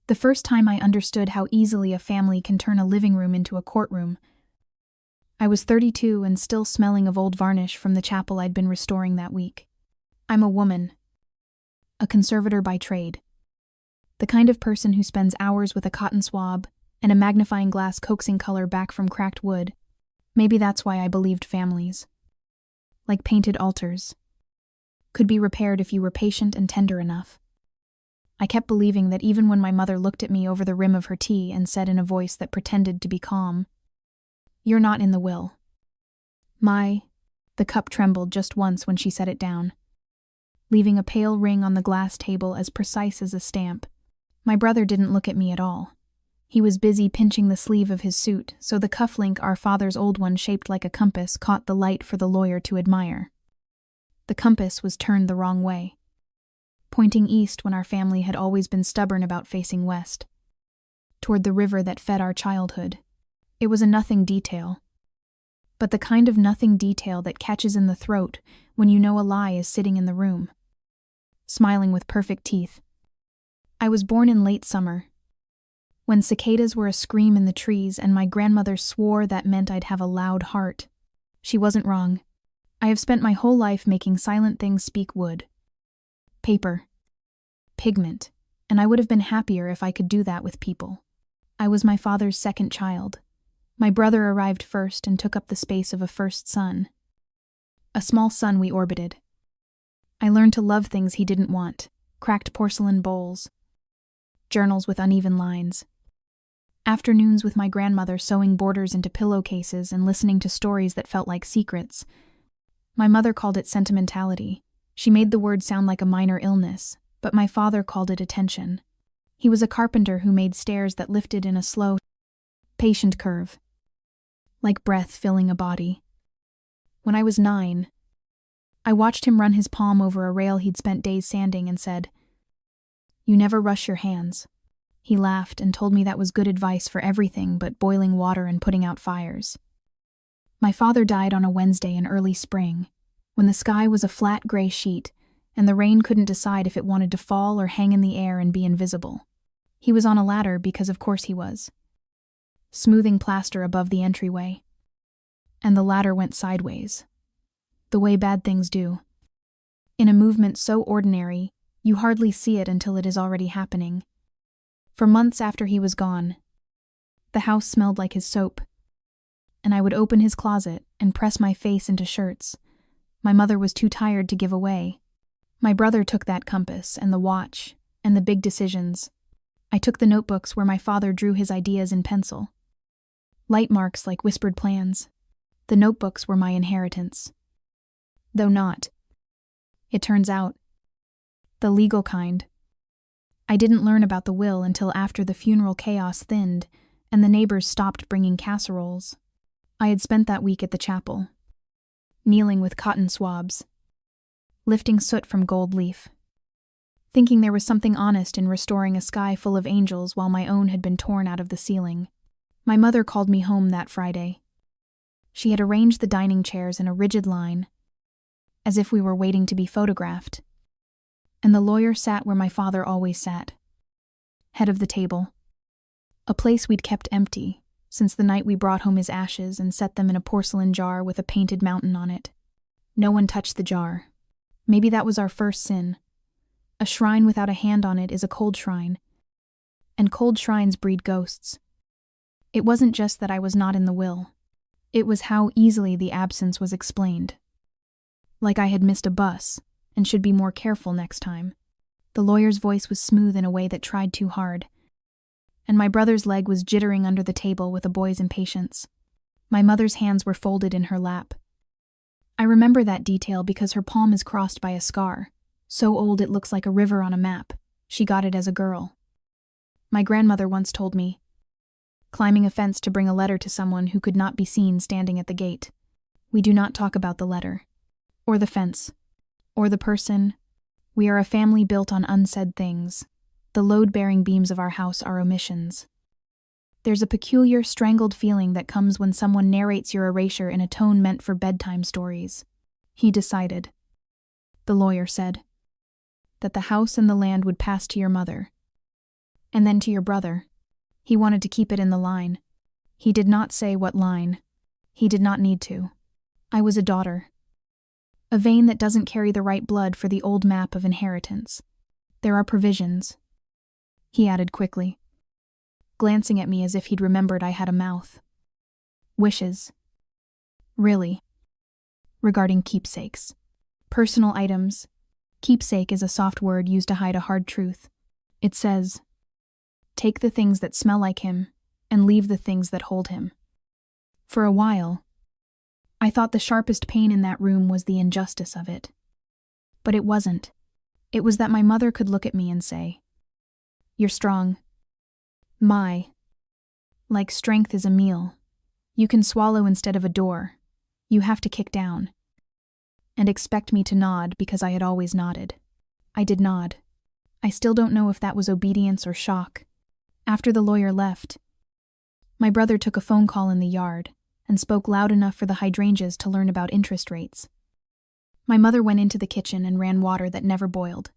The first time I understood how easily a family can turn a living room into a courtroom. I was 32 and still smelling of old varnish from the chapel I'd been restoring that week. I'm a woman. A conservator by trade. The kind of person who spends hours with a cotton swab and a magnifying glass coaxing color back from cracked wood. Maybe that's why I believed families, like painted altars, could be repaired if you were patient and tender enough. I kept believing that even when my mother looked at me over the rim of her tea and said in a voice that pretended to be calm, "You're not in the will." The cup trembled just once when she set it down, leaving a pale ring on the glass table as precise as a stamp. My brother didn't look at me at all. He was busy pinching the sleeve of his suit, so the cufflink, our father's old one shaped like a compass, caught the light for the lawyer to admire. The compass was turned the wrong way, pointing east when our family had always been stubborn about facing west, toward the river that fed our childhood. It was a nothing detail, but the kind of nothing detail that catches in the throat when you know a lie is sitting in the room, smiling with perfect teeth. I was born in late summer, when cicadas were a scream in the trees and my grandmother swore that meant I'd have a loud heart. She wasn't wrong. I have spent my whole life making silent things speak wood, paper, pigment, and I would have been happier if I could do that with people. I was my father's second child. My brother arrived first and took up the space of a first son. A small sun we orbited. I learned to love things he didn't want: cracked porcelain bowls, journals with uneven lines, afternoons with my grandmother sewing borders into pillowcases and listening to stories that felt like secrets. My mother called it sentimentality. She made the word sound like a minor illness, but my father called it attention. He was a carpenter who made stairs that lifted in a slow, patient curve, like breath filling a body. When I was 9, I watched him run his palm over a rail he'd spent days sanding and said, "You never rush your hands." He laughed and told me that was good advice for everything but boiling water and putting out fires. My father died on a Wednesday in early spring, when the sky was a flat gray sheet and the rain couldn't decide if it wanted to fall or hang in the air and be invisible. He was on a ladder because of course he was, smoothing plaster above the entryway, and the ladder went sideways, the way bad things do. In a movement so ordinary, you hardly see it until it is already happening. For months after he was gone, the house smelled like his soap, and I would open his closet and press my face into shirts my mother was too tired to give away. My brother took that compass and the watch and the big decisions. I took the notebooks where my father drew his ideas in pencil. Light marks like whispered plans. The notebooks were my inheritance. Though not, it turns out, the legal kind. I didn't learn about the will until after the funeral chaos thinned and the neighbors stopped bringing casseroles. I had spent that week at the chapel, kneeling with cotton swabs, lifting soot from gold leaf, thinking there was something honest in restoring a sky full of angels while my own had been torn out of the ceiling. My mother called me home that Friday. She had arranged the dining chairs in a rigid line, as if we were waiting to be photographed, and the lawyer sat where my father always sat, head of the table, a place we'd kept empty since the night we brought home his ashes and set them in a porcelain jar with a painted mountain on it. No one touched the jar. Maybe that was our first sin. A shrine without a hand on it is a cold shrine, and cold shrines breed ghosts. It wasn't just that I was not in the will. It was how easily the absence was explained. Like I had missed a bus and should be more careful next time. The lawyer's voice was smooth in a way that tried too hard, and my brother's leg was jittering under the table with a boy's impatience. My mother's hands were folded in her lap. I remember that detail because her palm is crossed by a scar, so old it looks like a river on a map. She got it as a girl. My grandmother once told me, climbing a fence to bring a letter to someone who could not be seen standing at the gate. We do not talk about the letter, or the fence, or the person. We are a family built on unsaid things. The load-bearing beams of our house are omissions. There's a peculiar, strangled feeling that comes when someone narrates your erasure in a tone meant for bedtime stories. He decided, the lawyer said, that the house and the land would pass to your mother. And then to your brother. He wanted to keep it in the line. He did not say what line. He did not need to. I was a daughter. A vein that doesn't carry the right blood for the old map of inheritance. There are provisions," he added quickly, glancing at me as if he'd remembered I had a mouth. "Wishes. Really. Regarding keepsakes. Personal items. Keepsake is a soft word used to hide a hard truth. It says, take the things that smell like him and leave the things that hold him." For a while, I thought the sharpest pain in that room was the injustice of it. But it wasn't. It was that my mother could look at me and say, "You're strong. Like strength is a meal. You can swallow instead of a door. You have to kick down." And expect me to nod because I had always nodded. I did nod. I still don't know if that was obedience or shock. After the lawyer left, my brother took a phone call in the yard and spoke loud enough for the hydrangeas to learn about interest rates. My mother went into the kitchen and ran water that never boiled.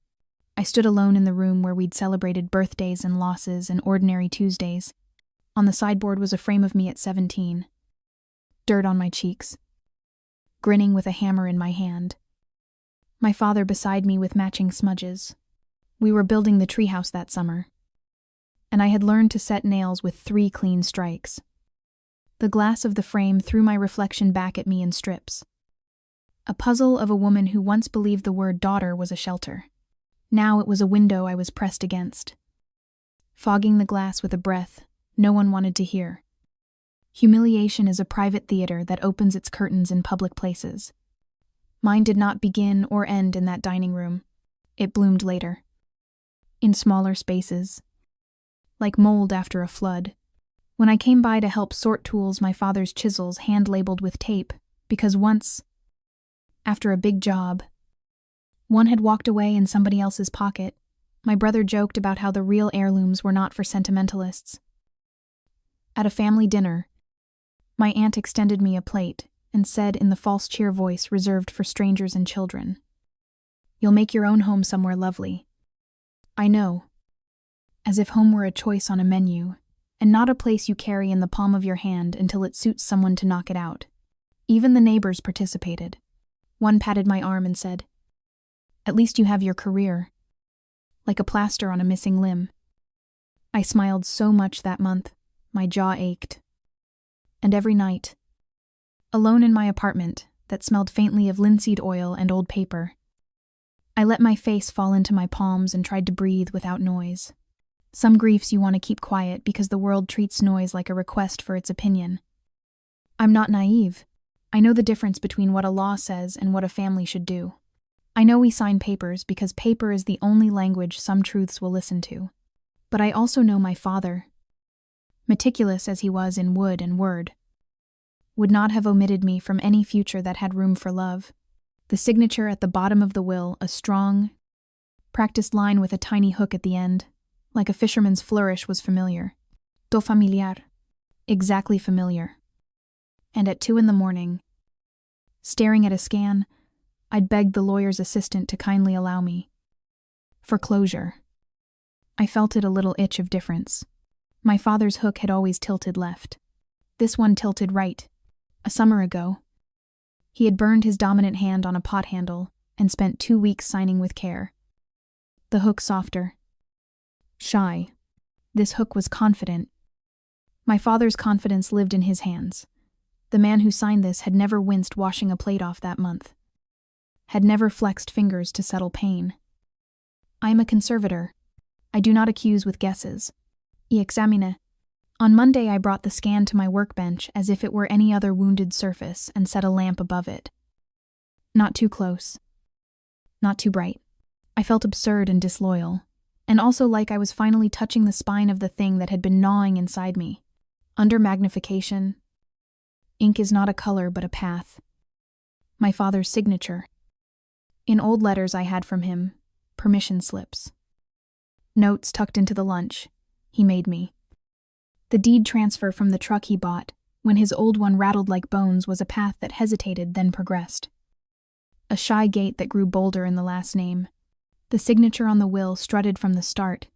I stood alone in the room where we'd celebrated birthdays and losses and ordinary Tuesdays. On the sideboard was a frame of me at 17. Dirt on my cheeks. Grinning with a hammer in my hand. My father beside me with matching smudges. We were building the treehouse that summer, and I had learned to set nails with 3 clean strikes. The glass of the frame threw my reflection back at me in strips. A puzzle of a woman who once believed the word daughter was a shelter. Now it was a window I was pressed against. Fogging the glass with a breath no one wanted to hear. Humiliation is a private theater that opens its curtains in public places. Mine did not begin or end in that dining room. It bloomed later. In smaller spaces. Like mold after a flood. When I came by to help sort tools, my father's chisels hand-labeled with tape, because once, after a big job, one had walked away in somebody else's pocket. My brother joked about how the real heirlooms were not for sentimentalists. At a family dinner, my aunt extended me a plate and said in the false cheer voice reserved for strangers and children, "You'll make your own home somewhere lovely." I know. As if home were a choice on a menu, and not a place you carry in the palm of your hand until it suits someone to knock it out. Even the neighbors participated. One patted my arm and said, "At least you have your career." Like a plaster on a missing limb. I smiled so much that month, my jaw ached. And every night, alone in my apartment that smelled faintly of linseed oil and old paper, I let my face fall into my palms and tried to breathe without noise. Some griefs you want to keep quiet because the world treats noise like a request for its opinion. I'm not naive. I know the difference between what a law says and what a family should do. I know we sign papers because paper is the only language some truths will listen to. But I also know my father, meticulous as he was in wood and word, would not have omitted me from any future that had room for love. The signature at the bottom of the will, a strong, practiced line with a tiny hook at the end, like a fisherman's flourish, was familiar. Do familiar. Exactly familiar. And at 2 a.m, staring at a scan, I'd begged the lawyer's assistant to kindly allow me. For closure. I felt it a little itch of difference. My father's hook had always tilted left. This one tilted right. A summer ago, he had burned his dominant hand on a pot handle and spent 2 weeks signing with care. The hook softer. Shy. This hook was confident. My father's confidence lived in his hands. The man who signed this had never winced washing a plate off that month. Had never flexed fingers to settle pain. I am a conservator. I do not accuse with guesses. I examine. On Monday I brought the scan to my workbench as if it were any other wounded surface and set a lamp above it. Not too close. Not too bright. I felt absurd and disloyal, and also like I was finally touching the spine of the thing that had been gnawing inside me. Under magnification, ink is not a color but a path. My father's signature. In old letters I had from him, permission slips. Notes tucked into the lunch he made me. The deed transfer from the truck he bought, when his old one rattled like bones, was a path that hesitated then progressed. A shy gait that grew bolder in the last name. The signature on the will strutted from the start.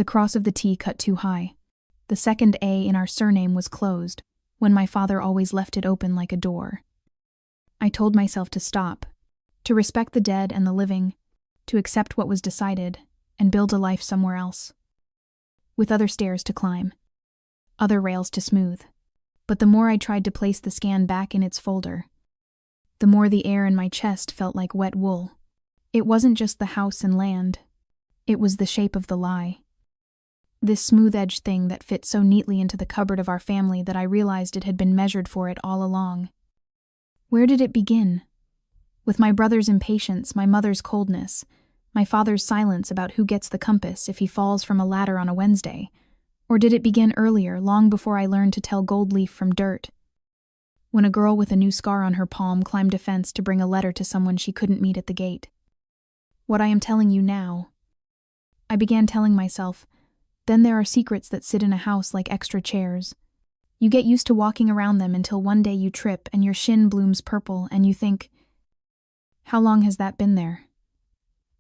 The cross of the T cut too high. The second A in our surname was closed, when my father always left it open like a door. I told myself to stop, to respect the dead and the living, to accept what was decided, and build a life somewhere else. With other stairs to climb, other rails to smooth. But the more I tried to place the scan back in its folder, the more the air in my chest felt like wet wool. It wasn't just the house and land. It was the shape of the lie. This smooth-edged thing that fit so neatly into the cupboard of our family that I realized it had been measured for it all along. Where did it begin? With my brother's impatience, my mother's coldness, my father's silence about who gets the compass if he falls from a ladder on a Wednesday? Or did it begin earlier, long before I learned to tell gold leaf from dirt? When a girl with a new scar on her palm climbed a fence to bring a letter to someone she couldn't meet at the gate. What I am telling you now. I began telling myself, then there are secrets that sit in a house like extra chairs. You get used to walking around them until one day you trip and your shin blooms purple and you think, how long has that been there?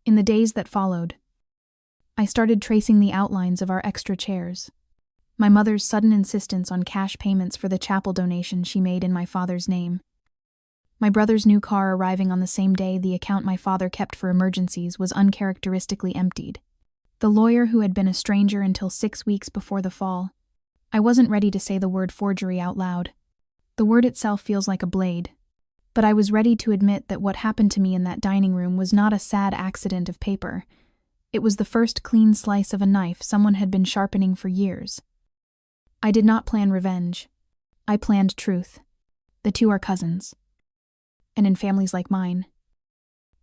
In the days that followed, I started tracing the outlines of our extra chairs. My mother's sudden insistence on cash payments for the chapel donation she made in my father's name. My brother's new car arriving on the same day the account my father kept for emergencies was uncharacteristically emptied. The lawyer who had been a stranger until 6 weeks before the fall. I wasn't ready to say the word forgery out loud. The word itself feels like a blade. But I was ready to admit that what happened to me in that dining room was not a sad accident of paper. It was the first clean slice of a knife someone had been sharpening for years. I did not plan revenge. I planned truth. The two are cousins. And in families like mine,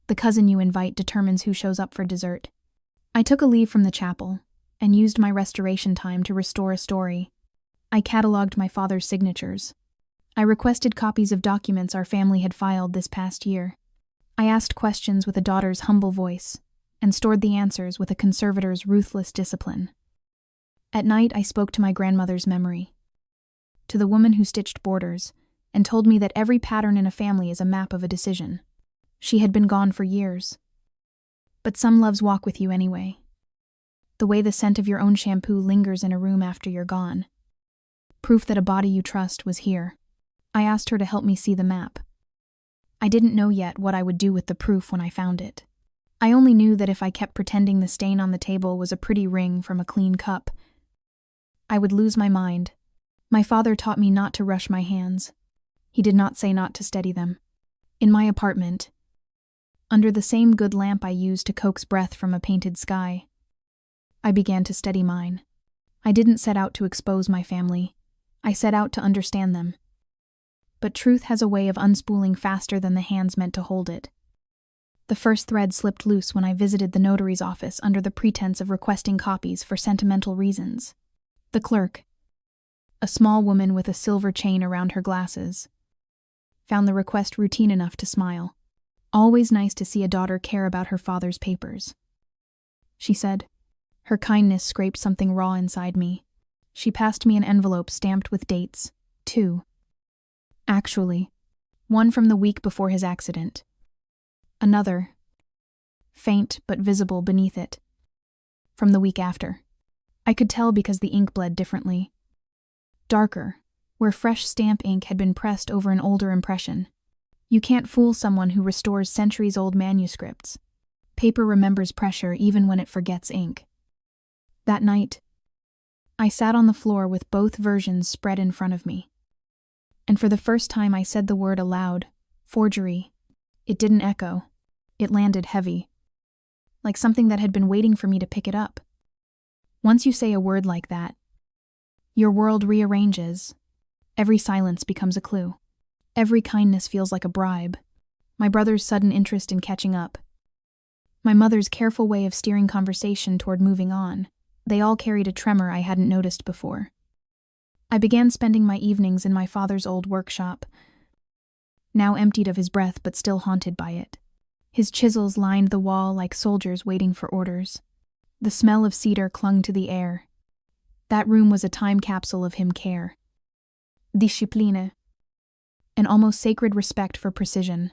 the cousin you invite determines who shows up for dessert. I took a leave from the chapel and used my restoration time to restore a story. I cataloged my father's signatures. I requested copies of documents our family had filed this past year. I asked questions with a daughter's humble voice and stored the answers with a conservator's ruthless discipline. At night, I spoke to my grandmother's memory, to the woman who stitched borders and told me that every pattern in a family is a map of a decision. She had been gone for years. But some loves walk with you anyway. The way the scent of your own shampoo lingers in a room after you're gone. Proof that a body you trust was here. I asked her to help me see the map. I didn't know yet what I would do with the proof when I found it. I only knew that if I kept pretending the stain on the table was a pretty ring from a clean cup, I would lose my mind. My father taught me not to rush my hands. He did not say not to steady them. In my apartment, under the same good lamp I used to coax breath from a painted sky, I began to steady mine. I didn't set out to expose my family. I set out to understand them. But truth has a way of unspooling faster than the hands meant to hold it. The first thread slipped loose when I visited the notary's office under the pretense of requesting copies for sentimental reasons. The clerk, a small woman with a silver chain around her glasses, found the request routine enough to smile. Always nice to see a daughter care about her father's papers, she said. Her kindness scraped something raw inside me. She passed me an envelope stamped with dates, 2. Actually, one from the week before his accident. Another, faint but visible beneath it, from the week after. I could tell because the ink bled differently. Darker, where fresh stamp ink had been pressed over an older impression. You can't fool someone who restores centuries-old manuscripts. Paper remembers pressure even when it forgets ink. That night, I sat on the floor with both versions spread in front of me. And for the first time I said the word aloud, forgery. It didn't echo. It landed heavy, like something that had been waiting for me to pick it up. Once you say a word like that, your world rearranges. Every silence becomes a clue. Every kindness feels like a bribe. My brother's sudden interest in catching up. My mother's careful way of steering conversation toward moving on. They all carried a tremor I hadn't noticed before. I began spending my evenings in my father's old workshop, now emptied of his breath but still haunted by it. His chisels lined the wall like soldiers waiting for orders. The smell of cedar clung to the air. That room was a time capsule of him care. Discipline. An almost sacred respect for precision.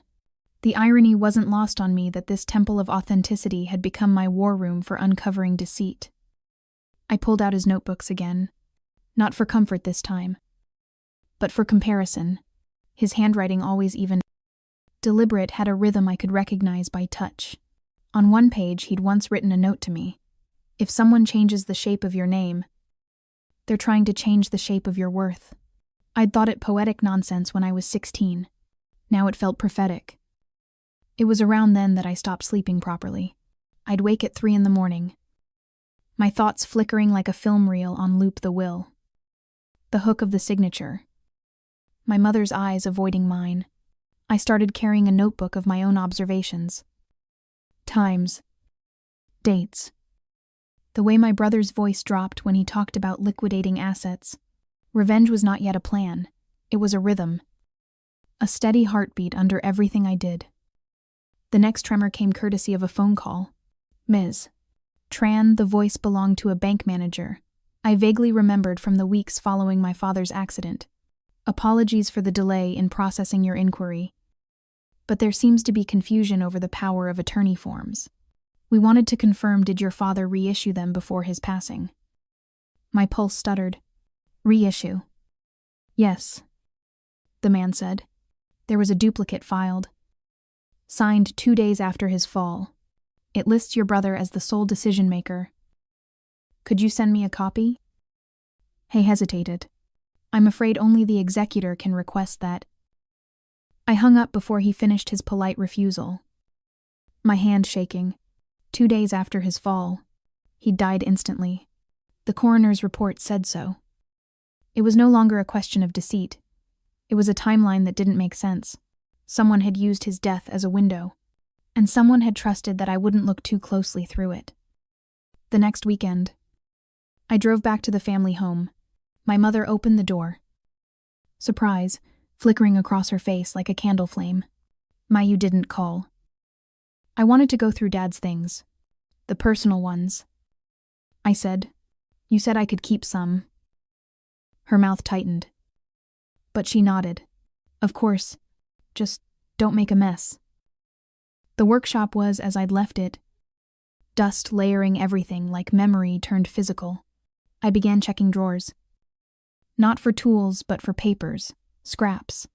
The irony wasn't lost on me that this temple of authenticity had become my war room for uncovering deceit. I pulled out his notebooks again. Not for comfort this time, but for comparison. His handwriting, always even deliberate, had a rhythm I could recognize by touch. On one page, he'd once written a note to me. If someone changes the shape of your name, they're trying to change the shape of your worth. I'd thought it poetic nonsense when I was 16. Now it felt prophetic. It was around then that I stopped sleeping properly. I'd wake at 3 a.m, my thoughts flickering like a film reel on loop. The will. The hook of the signature. My mother's eyes avoiding mine. I started carrying a notebook of my own observations. Times. Dates. The way my brother's voice dropped when he talked about liquidating assets. Revenge was not yet a plan. It was a rhythm. A steady heartbeat under everything I did. The next tremor came courtesy of a phone call. Ms. Tran, the voice belonged to a bank manager. I vaguely remembered from the weeks following my father's accident. Apologies for the delay in processing your inquiry. But there seems to be confusion over the power of attorney forms. We wanted to confirm, did your father reissue them before his passing? My pulse stuttered. Reissue? Yes, the man said. There was a duplicate filed. Signed 2 days after his fall. It lists your brother as the sole decision-maker. Could you send me a copy? He hesitated. I'm afraid only the executor can request that. I hung up before he finished his polite refusal. My hand shaking. 2 days after his fall. He'd died instantly. The coroner's report said so. It was no longer a question of deceit. It was a timeline that didn't make sense. Someone had used his death as a window. And someone had trusted that I wouldn't look too closely through it. The next weekend, I drove back to the family home. My mother opened the door. Surprise, flickering across her face like a candle flame. You didn't call. I wanted to go through Dad's things. The personal ones. I said, you said I could keep some. Her mouth tightened. But she nodded. Of course. Just don't make a mess. The workshop was as I'd left it. Dust layering everything like memory turned physical. I began checking drawers. Not for tools, but for papers, scraps.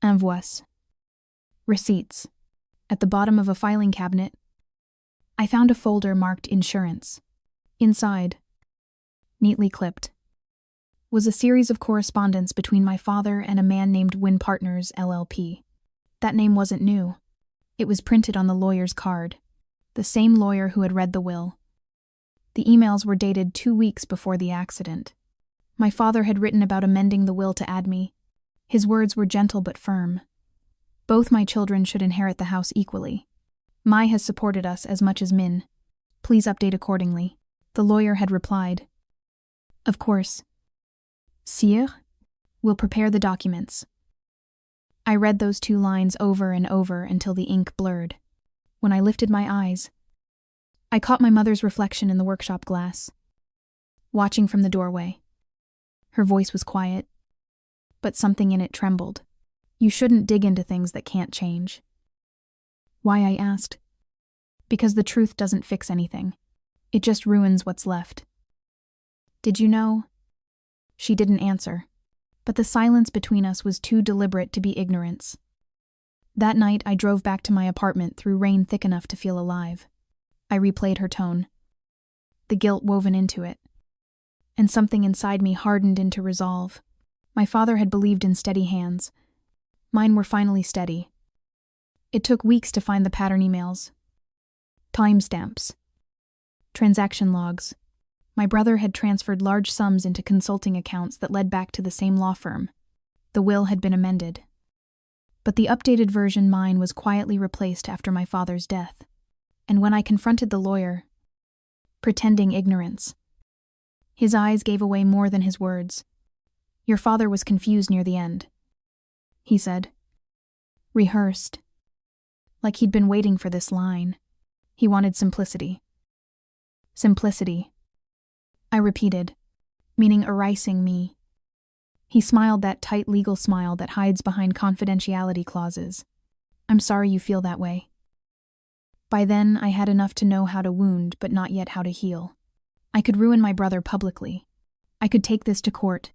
Envois. Receipts. At the bottom of a filing cabinet, I found a folder marked Insurance. Inside, neatly clipped, was a series of correspondence between my father and a man named Win Partners, LLP. That name wasn't new. It was printed on the lawyer's card, the same lawyer who had read the will. The emails were dated 2 weeks before the accident. My father had written about amending the will to add me. His words were gentle but firm. Both my children should inherit the house equally. Mai has supported us as much as Min. Please update accordingly. The lawyer had replied. Of course. Sire will prepare the documents. I read those 2 lines over and over until the ink blurred. When I lifted my eyes, I caught my mother's reflection in the workshop glass, watching from the doorway. Her voice was quiet, but something in it trembled. You shouldn't dig into things that can't change. Why, I asked. Because the truth doesn't fix anything. It just ruins what's left. Did you know? She didn't answer. But the silence between us was too deliberate to be ignorance. That night, I drove back to my apartment through rain thick enough to feel alive. I replayed her tone, the guilt woven into it, and something inside me hardened into resolve. My father had believed in steady hands. Mine were finally steady. It took weeks to find the pattern emails, timestamps, transaction logs. My brother had transferred large sums into consulting accounts that led back to the same law firm. The will had been amended. But the updated version, mine, was quietly replaced after my father's death. And when I confronted the lawyer, pretending ignorance, his eyes gave away more than his words. Your father was confused near the end, he said. Rehearsed. Like he'd been waiting for this line. He wanted simplicity. Simplicity. I repeated, meaning erasing me. He smiled, that tight legal smile that hides behind confidentiality clauses. I'm sorry you feel that way. By then, I had enough to know how to wound, but not yet how to heal. I could ruin my brother publicly. I could take this to court,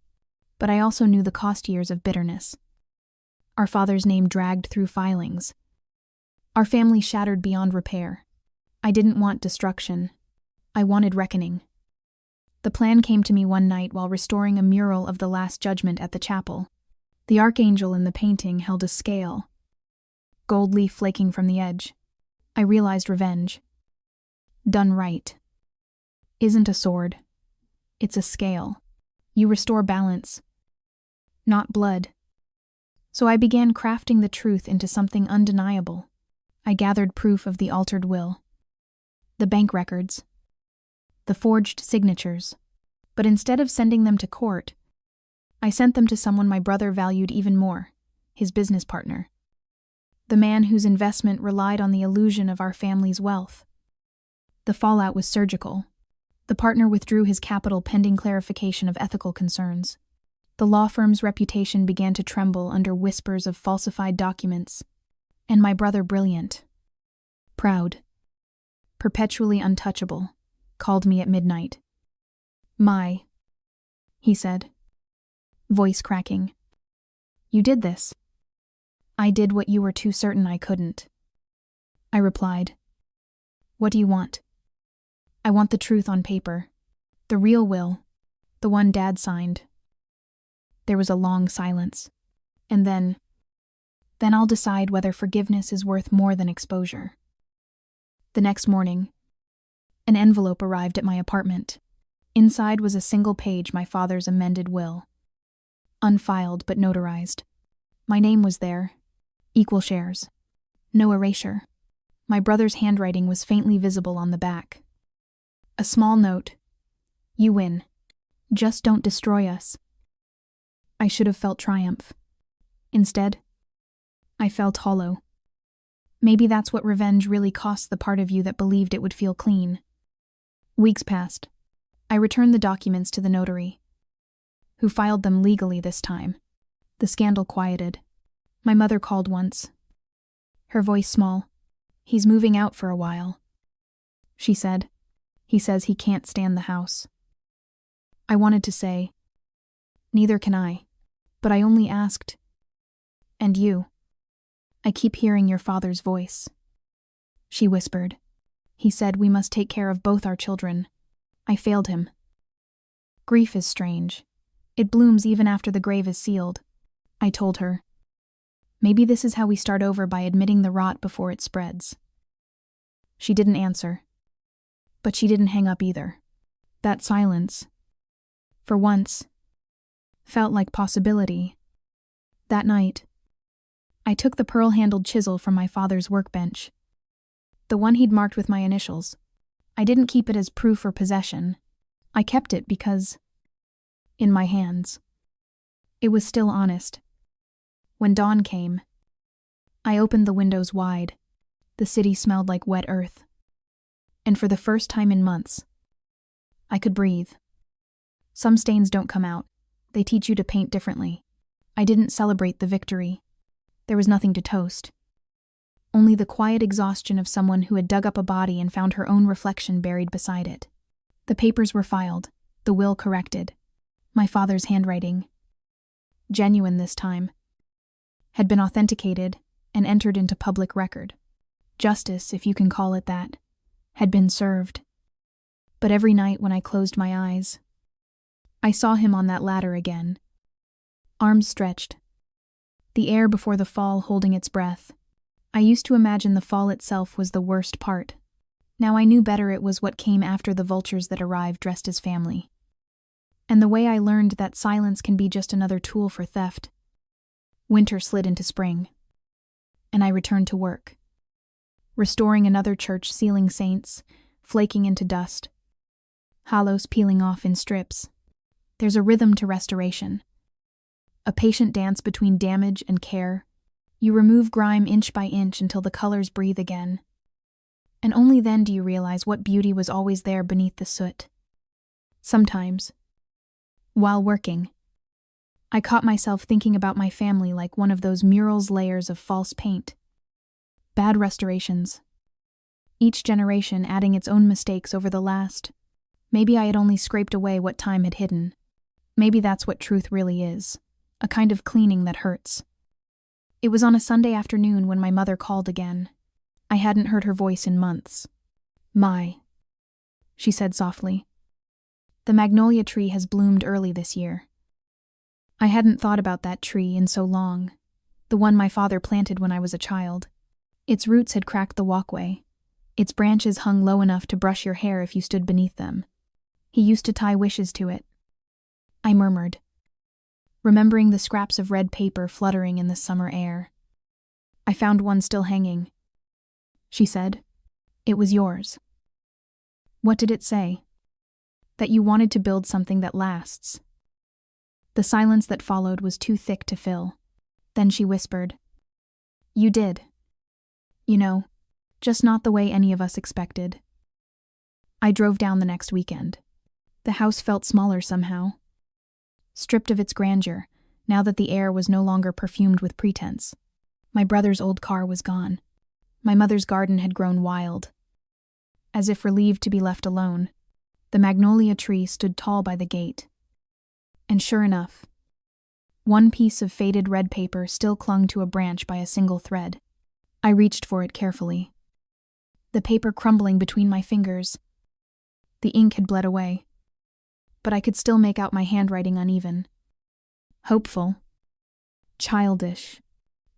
but I also knew the cost years of bitterness. Our father's name dragged through filings. Our family shattered beyond repair. I didn't want destruction. I wanted reckoning. The plan came to me one night while restoring a mural of the Last Judgment at the chapel. The archangel in the painting held a scale, gold leaf flaking from the edge. I realized revenge, done right, isn't a sword. It's a scale. You restore balance, not blood. So I began crafting the truth into something undeniable. I gathered proof of the altered will, the bank records, the forged signatures. But instead of sending them to court, I sent them to someone my brother valued even more, his business partner. The man whose investment relied on the illusion of our family's wealth. The fallout was surgical. The partner withdrew his capital pending clarification of ethical concerns. The law firm's reputation began to tremble under whispers of falsified documents. And my brother, brilliant, proud, perpetually untouchable, called me at midnight. He said, voice cracking. You did this. I did what you were too certain I couldn't. I replied, what do you want? I want the truth on paper. The real will. The one Dad signed. There was a long silence. And then I'll decide whether forgiveness is worth more than exposure. The next morning, an envelope arrived at my apartment. Inside was a single page my father's amended will. Unfiled but notarized. My name was there. Equal shares. No erasure. My brother's handwriting was faintly visible on the back. A small note. You win. Just don't destroy us. I should have felt triumph. Instead, I felt hollow. Maybe that's what revenge really costs the part of you that believed it would feel clean. Weeks passed. I returned the documents to the notary, who filed them legally this time. The scandal quieted. My mother called once. Her voice small. He's moving out for a while, she said. He says he can't stand the house. I wanted to say, neither can I, but I only asked, and you? I keep hearing your father's voice. She whispered. He said we must take care of both our children. I failed him. Grief is strange. It blooms even after the grave is sealed. I told her. Maybe this is how we start over, by admitting the rot before it spreads. She didn't answer. But she didn't hang up either. That silence, for once, felt like possibility. That night, I took the pearl-handled chisel from my father's workbench, the one he'd marked with my initials. I didn't keep it as proof or possession. I kept it because, in my hands, it was still honest. When dawn came, I opened the windows wide. The city smelled like wet earth. And for the first time in months, I could breathe. Some stains don't come out. They teach you to paint differently. I didn't celebrate the victory. There was nothing to toast. Only the quiet exhaustion of someone who had dug up a body and found her own reflection buried beside it. The papers were filed, the will corrected. My father's handwriting, genuine this time, had been authenticated and entered into public record. Justice, if you can call it that, had been served. But every night when I closed my eyes, I saw him on that ladder again, arms stretched, the air before the fall holding its breath. I used to imagine the fall itself was the worst part. Now I knew better, it was what came after the vultures that arrived dressed as family. And the way I learned that silence can be just another tool for theft. Winter slid into spring, and I returned to work, restoring another church, sealing saints, flaking into dust, hollows peeling off in strips. There's a rhythm to restoration, a patient dance between damage and care. You remove grime inch by inch until the colors breathe again. And only then do you realize what beauty was always there beneath the soot. Sometimes, while working, I caught myself thinking about my family like one of those murals' layers of false paint. Bad restorations. Each generation adding its own mistakes over the last, Maybe I had only scraped away what time had hidden. Maybe that's what truth really is. A kind of cleaning that hurts. It was on a Sunday afternoon when my mother called again. I hadn't heard her voice in months. "My," she said softly. "The magnolia tree has bloomed early this year." I hadn't thought about that tree in so long, the one my father planted when I was a child. Its roots had cracked the walkway. Its branches hung low enough to brush your hair if you stood beneath them. He used to tie wishes to it. I murmured, remembering the scraps of red paper fluttering in the summer air. "I found one still hanging," she said. "It was yours." "What did it say?" "That you wanted to build something that lasts." The silence that followed was too thick to fill. Then she whispered, "You did. You know, just not the way any of us expected." I drove down the next weekend. The house felt smaller somehow. Stripped of its grandeur, now that the air was no longer perfumed with pretense. My brother's old car was gone. My mother's garden had grown wild. As if relieved to be left alone, the magnolia tree stood tall by the gate. And sure enough, one piece of faded red paper still clung to a branch by a single thread. I reached for it carefully. The paper crumbling between my fingers. The ink had bled away, but I could still make out my handwriting uneven. Hopeful. Childish.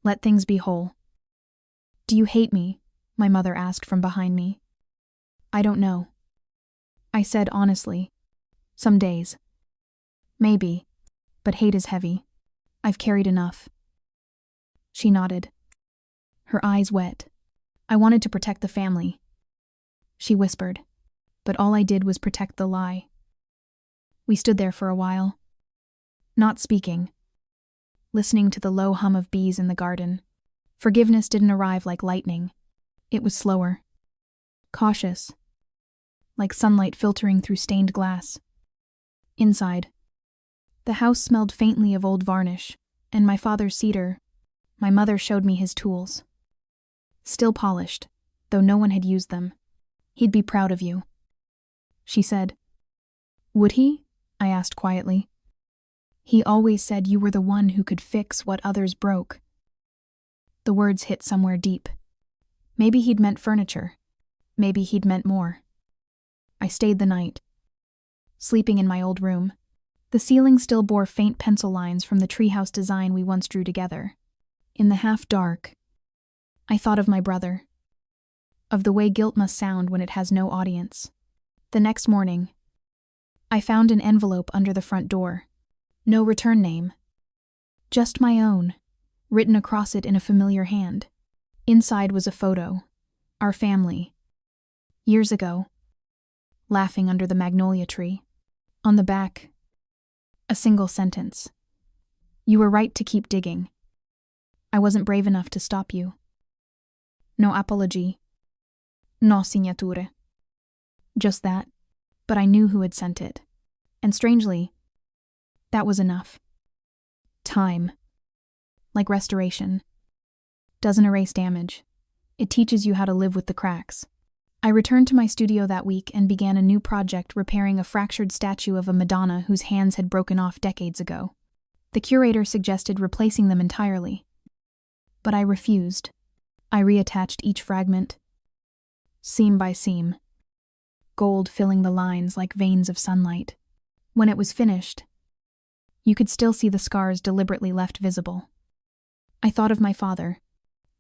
Let things be whole. "Do you hate me?" my mother asked from behind me. "I don't know," I said honestly. "Some days. Maybe, but hate is heavy. I've carried enough." She nodded, her eyes wet. "I wanted to protect the family," she whispered, "but all I did was protect the lie." We stood there for a while, not speaking, listening to the low hum of bees in the garden. Forgiveness didn't arrive like lightning. It was slower, cautious, like sunlight filtering through stained glass. Inside, the house smelled faintly of old varnish, and my father's cedar. My mother showed me his tools. Still polished, though no one had used them. "He'd be proud of you," she said. "Would he?" I asked quietly. "He always said you were the one who could fix what others broke." The words hit somewhere deep. Maybe he'd meant furniture. Maybe he'd meant more. I stayed the night, sleeping in my old room. The ceiling still bore faint pencil lines from the treehouse design we once drew together. In the half-dark, I thought of my brother, of the way guilt must sound when it has no audience. The next morning, I found an envelope under the front door. No return name. Just my own, written across it in a familiar hand. Inside was a photo. Our family. Years ago. Laughing under the magnolia tree. On the back, a single sentence. "You were right to keep digging. I wasn't brave enough to stop you. No apology. No signature." Just that. But I knew who had sent it. And strangely, that was enough. Time. Like restoration. Doesn't erase damage. It teaches you how to live with the cracks. I returned to my studio that week and began a new project repairing a fractured statue of a Madonna whose hands had broken off decades ago. The curator suggested replacing them entirely. But I refused. I reattached each fragment, seam by seam. Gold filling the lines like veins of sunlight. When it was finished, you could still see the scars deliberately left visible. I thought of my father,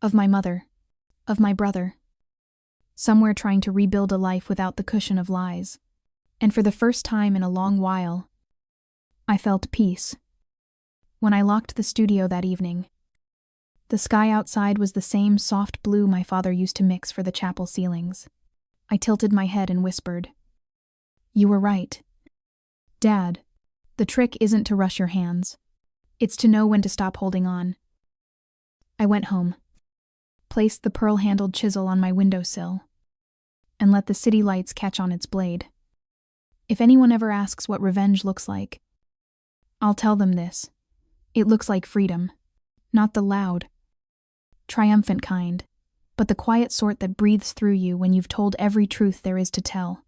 of my mother, of my brother, somewhere trying to rebuild a life without the cushion of lies. And for the first time in a long while, I felt peace. When I locked the studio that evening, the sky outside was the same soft blue my father used to mix for the chapel ceilings. I tilted my head and whispered, "You were right. Dad, the trick isn't to rush your hands. It's to know when to stop holding on." I went home, placed the pearl-handled chisel on my windowsill, and let the city lights catch on its blade. If anyone ever asks what revenge looks like, I'll tell them this. It looks like freedom. Not the loud, triumphant kind, but the quiet sort that breathes through you when you've told every truth there is to tell.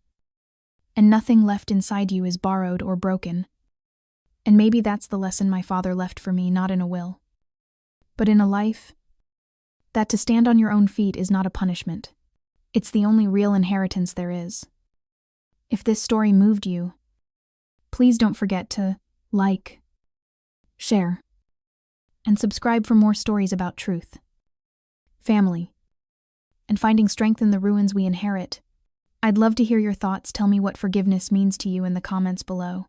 and nothing left inside you is borrowed or broken. And maybe that's the lesson my father left for me, not in a will, but in a life, that to stand on your own feet is not a punishment. It's the only real inheritance there is. If this story moved you, please don't forget to like, share, and subscribe for more stories about truth, family, and finding strength in the ruins we inherit. I'd love to hear your thoughts. Tell me what forgiveness means to you in the comments below.